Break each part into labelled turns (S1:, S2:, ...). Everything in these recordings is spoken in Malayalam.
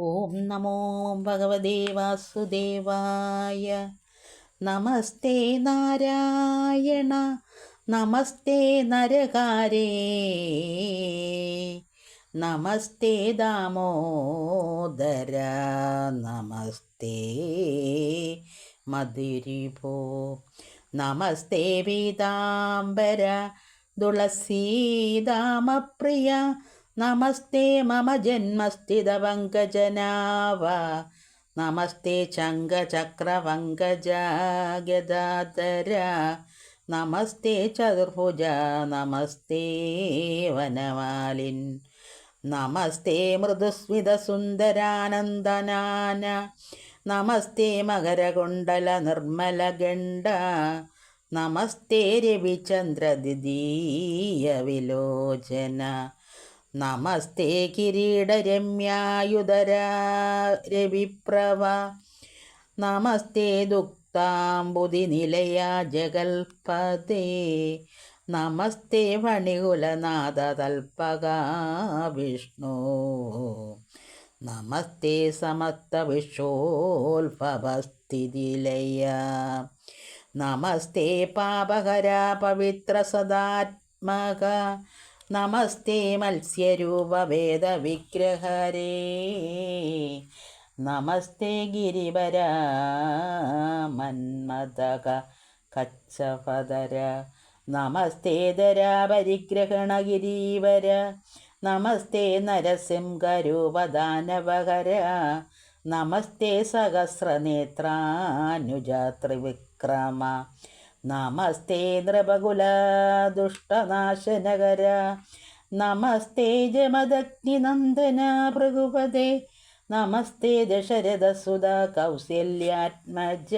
S1: ഓം നമോ ഭഗവതേ വാസുദേവായ. നമസ്തേ നാരായണ, നമസ്തേ നരകാരേ, നമസ്തേ ദാമോദര, നമസ്തേ മധുരിപോ, നമസ്തേ പീതാംബര തുളസീദാമപ്രിയ, നമസ്തേ മമ ജന്മസ്ഥിതപങ്കജനാഭ, നമസ്തേ ശംഖചക്രപങ്കജഗദാധര, നമസ്തേ ചതുർഭുജ, നമസ്തേ വനമാലിൻ, നമസ്തേ മൃദുസ്മിതസുന്ദരാനന്ദനാന, നമസ്തേ മകരകുണ്ടല നിർമ്മലഗണ്ഡ, നമസ്തേ രവിചന്ദ്രദ്വിതീയ വിലോചന, നമസ്തേ കിരീടരമ്യായുധര രവിപ്രഭ, നമസ്തേ ദുക്താംബുധിനിലയ ജഗൽപദേ, നമസ്തേ ഫണികുലനാഥ തൽപക വിഷ്ണു, നമസ്തേ സമസ്ത വിശ്വോത്ഭവസ്ഥിതിലയ, നമസ്തേ പാപഹര പവിത്ര സദാത്മക, നമസ്തേ മത്സ്യരൂപ വേദവിഗ്രഹരേ, നമസ്തേ ഗിരിവര മന്മഥക കച്ചപദര, നമസ്തേ ധരാപരിഗ്രഹണ ഗിരീവര, നമസ്തേ നരസിംഹരൂപദാനവഹര, നമസ്തേ സഹസ്രനേത്രാനുജാത്രിവിക്രമ, നമസ്തേ നൃപകുല ദുഷ്ടനാശനകര, നമസ്തേ ജമദഗ്നിനന്ദന ഭൃഗുപദേ, നമസ്തേ ദശരഥസുത കൗസല്യാത്മജ,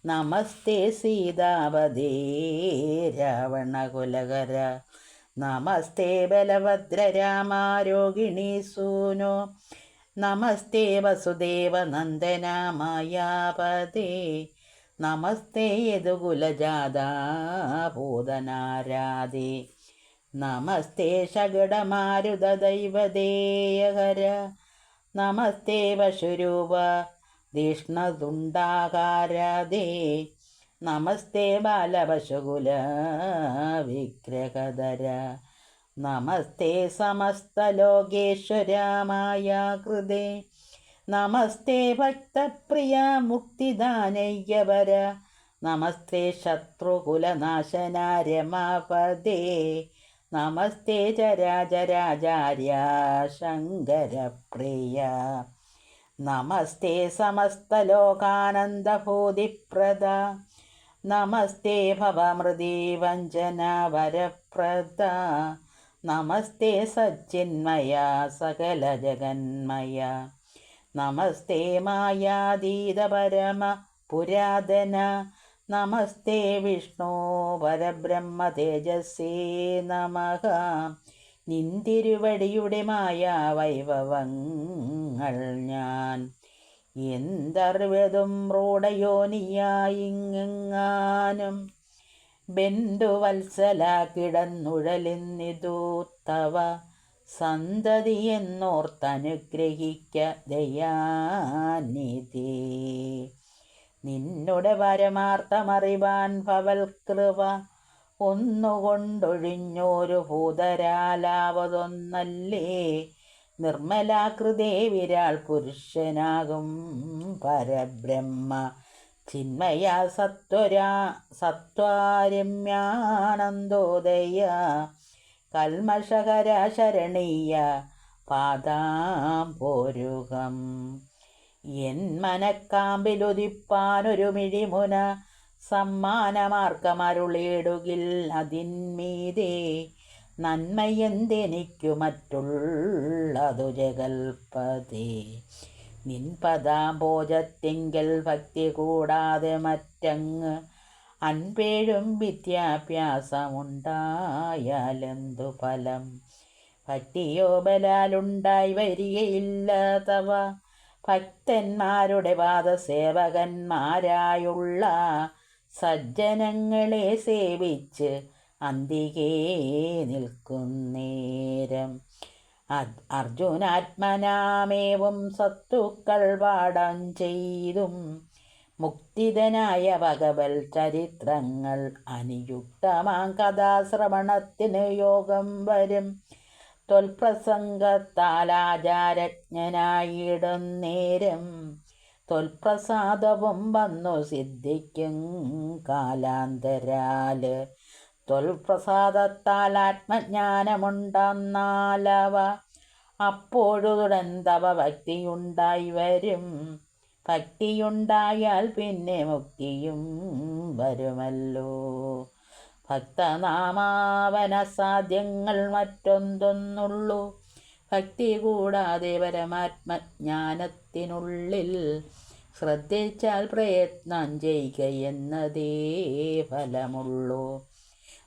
S1: നമസ്തേ സീതാപദേ രാവണകുലകര, നമസ്തേ ബലഭദ്ര രാമാരോഹിണീ സൂനോ, നമസ്തേ വസുദേവ നന്ദന മായാപദേ, നമസ്തേ യദുകുലജാതാ പൂതനാരാധേ, നമസ്തേ ശകടമാരുത ദൈവദേയഹര, നമസ്തേ വശുരൂപ ധിഷ്ണതുണ്ടാകാരദേ, നമസ്തേ ബാലപശുകുല വിഗ്രഹധര, നമസ്തേ സമസ്തലോകേശ്വര മായാകൃതേ, നമസ്തേ ഭക്തപ്രിയ മുക്തിദാനയ്യവര, നമസ്തേ ശത്രുകുലനാശന രമാപദേ, നമസ്തേ ചരാചരാചാര്യ ശങ്കരപ്രിയ, നമസ്തേ സമസ്തലോകാനന്ദഭൂതിപ്രദ, നമസ്തേ ഭവമൃദി വഞ്ചന വരപ്രദ, നമസ്തേ സച്ചിന്മയ സകല ജഗന്മയ, നമസ്തേ മായാതീത പരമ പുരാതന, നമസ്തേ വിഷ്ണു പരബ്രഹ്മ തേജസ്സേ നമഃ, നിന്തിരുവടിയുടെ മായാ വൈഭവങ്ങൾ ഞാൻ എന്തറിവതും റൂഢയോനിയായിങ്ങാനും, ബന്ധുവത്സല കിടന്നുഴലിന്നിതു തവ സന്തതി എന്നോർത്തനുഗ്രഹിക്ക ദയാനിധി, നിന്നുടെ പരമാർത്ഥമറിവാൻ ഭവൽകൃപ ഒന്നുകൊണ്ടൊഴിഞ്ഞോരു ഭൂതരാലാവതൊന്നല്ലേ, നിർമ്മലാകൃതേ വിരാൾ പുരുഷനാകും പരബ്രഹ്മ ചിന്മയ സത്വാരമ്യാനന്ദോദയ, കൽമഷകര ശരണീയ പാദാംബോരുഹം, എൻ മനക്കാമ്പിലുദിപ്പാനൊരു മിഴിമുന സമ്മാനമാർക്കമരുളിയിടുകിൽ അതിന്മീതേ, നന്മയെന്തെനിക്കു മറ്റുള്ളതു ജഗൽപദേ, നിൻ പദാംബോജത്തിങ്കൽ ഭക്തി കൂടാതെ മറ്റങ്ങ് അൻപേഴും വിദ്യാഭ്യാസമുണ്ടായാലെന്തു ഫലം, ഭക്തിയോ ബലാലുണ്ടായി വരികയില്ല തവ, ഭക്തന്മാരുടെ പാദസേവകന്മാരായുള്ള സജ്ജനങ്ങളെ സേവിച്ച് അന്തികേ നിൽക്കുന്നേരം, അർജുനാത്മനാമേവും സത്തുക്കൾ പാഠം ചെയ്തും മുക്തിതനായ ഭഗവൽ ചരിത്രങ്ങൾ അനുയുക്തമാം കഥാശ്രവണത്തിന് യോഗം വരും. തൊൽപ്രസംഗത്താലാചാരജ്ഞനായിടും നേരം തൊൽപ്രസാദവും വന്നു സിദ്ധിക്കും കാലാന്തരാല്. തൊൽപ്രസാദത്താൽ ആത്മജ്ഞാനമുണ്ടെന്നാലവ അപ്പോഴുടൻ തവ ഭക്തിയുണ്ടായി വരും. ഭക്തിയുണ്ടായാൽ പിന്നെ മുക്തിയും വരുമല്ലോ. ഭക്തനാമാവനസാധ്യങ്ങൾ മറ്റൊന്നൊന്നുള്ളൂ. ഭക്തി കൂടാതെ പരമാത്മജ്ഞാനത്തിനുള്ളിൽ ശ്രദ്ധിച്ചാൽ പ്രയത്നം ചെയ്യുകയെന്നതേ ഫലമുള്ളൂ.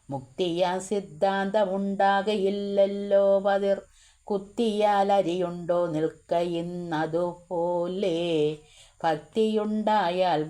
S1: മുക്തിയാ സിദ്ധാന്തമുണ്ടാകയില്ലല്ലോ പതിർ. കുത്തിയാൽ അരിയുണ്ടോ നിൽക്കയിന്നതുപോലെ ഭക്തിയുണ്ടായാൽ